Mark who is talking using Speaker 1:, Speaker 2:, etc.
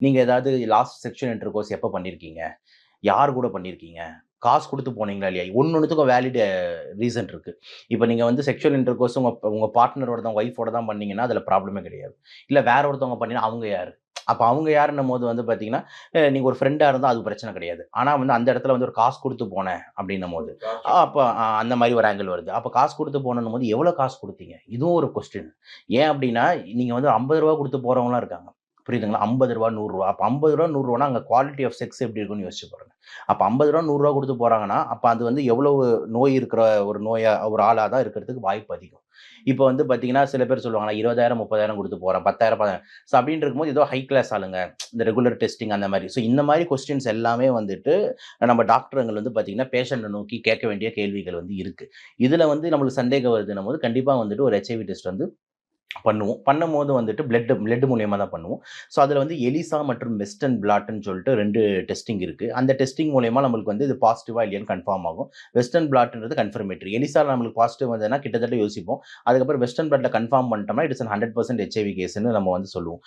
Speaker 1: நீங்க ஏதாவது last sexual intercourse எப்ப பண்ணியிருக்கீங்க? யார் கூட பண்ணியிருக்கீங்க? காசு குடுத்து போனீங்களா இல்லையா? ஒண்ணொண்ணுத்துக்கும் வேலிட் ரீசன் இருக்கு. இப்ப நீங்க வந்து செக்சுவல் இன்டர்கோர்ஸ் உங்க பார்ட்னரோட தான், ஒய்ஃபோட தான் பண்ணீங்கன்னா, அதுல ப்ராப்ளமே கிடையாது. இல்ல வேற ஒருத்தவங்க பண்ணீங்கன்னா, அவங்க யாரு? அப்ப அவங்க யாருன்னும்போது வந்து பார்த்தீங்கன்னா, நீங்க ஒரு ஃப்ரெண்டா இருந்தா அது பிரச்சனை கிடையாது. ஆனா வந்து அந்த இடத்துல வந்து ஒரு காசு குடுத்து போனேன் அப்படின்னும்போது, அப்ப அந்த மாரி ஒரு ஆங்கிள் வருது. அப்ப காசு குடுத்து போனன்னும்போது, எவ்வளோ காசு குடுத்தீங்க? இதுவும் ஒரு கொஸ்டின். ஏன் அப்படின்னா, நீங்க வந்து ரூ. 50 குடுத்து போறவங்கலாம் இருக்காங்க. புரியுதுங்களா? ரூ. 50 ரூ. 100 அப்ப ரூ. 50 ரூ. 100 அங்க குவாலிட்டி ஆஃப் செக்ஸ் எப்படி இருக்கும்னு யோசிச்சு பாருங்க. அப்ப ரூ. 50 ரூ. 100 குடுத்து போறாங்கன்னா, அப்ப அது வந்து எவ்வளவு நோய் இருக்கிற ஒரு ஒரு ஆளா தான் இருக்கிறதுக்கு வாய்ப்பு அதிகம். இப்ப வந்து பார்த்தீங்கன்னா, சில பேர் சொல்லுவாங்க, நான் 20,000, 30,000 குடுத்து போறேன். 10,000 ஸோ அப்படின்னு இருக்கும்போது ஏதோ ஹை கிளாஸ் ஆளுங்க. இந்த ரெகுலர் டெஸ்டிங் அந்த மாரி. ஸோ இந்த மாரி கொஸ்டின்ஸ் எல்லாமே வந்துட்டு நம்ம டாக்டருங்கள் வந்து பார்த்தீங்கன்னா, பேஷண்ட்ட நோக்கி கேட்க வேண்டிய கேள்விகள் வந்து இருக்கு. இதுல வந்து நம்மளுக்கு சந்தேகம் வருதுன்னும்போது, கண்டிப்பா வந்துட்டு ஒரு HIV டெஸ்ட் வந்து பண்ணுவோம். பண்ணும்போது வந்துட்டு பிளட் மூலியமா தான் பண்ணுவோம். ஸோ அதில வந்து எலிசா மற்றும் வெஸ்டர்ன் பிளாட்ன்னு சொல்லிட்டு 2 டெஸ்டிங் இருக்கு. அந்த டெஸ்டிங் மூலியமா நம்மளுக்கு வந்து இது பாசிட்டிவா இல்லையான்னு கன்ஃபார்ம் ஆகும். Western பிளாட்ன்றது confirmatory. எலிசால நம்மளுக்கு பாசிட்டிவ் வந்ததுன்னா கிட்டத்தட்ட யோசிப்போம். அதுக்கப்புறம் வெஸ்டர்ன் பிளாட்ல கன்ஃபார்ம் பண்ணிட்டோம்னா, இட் இஸ் 100% HIV கேஸ்ன்னு நம்ம வந்து சொல்லுவோம்.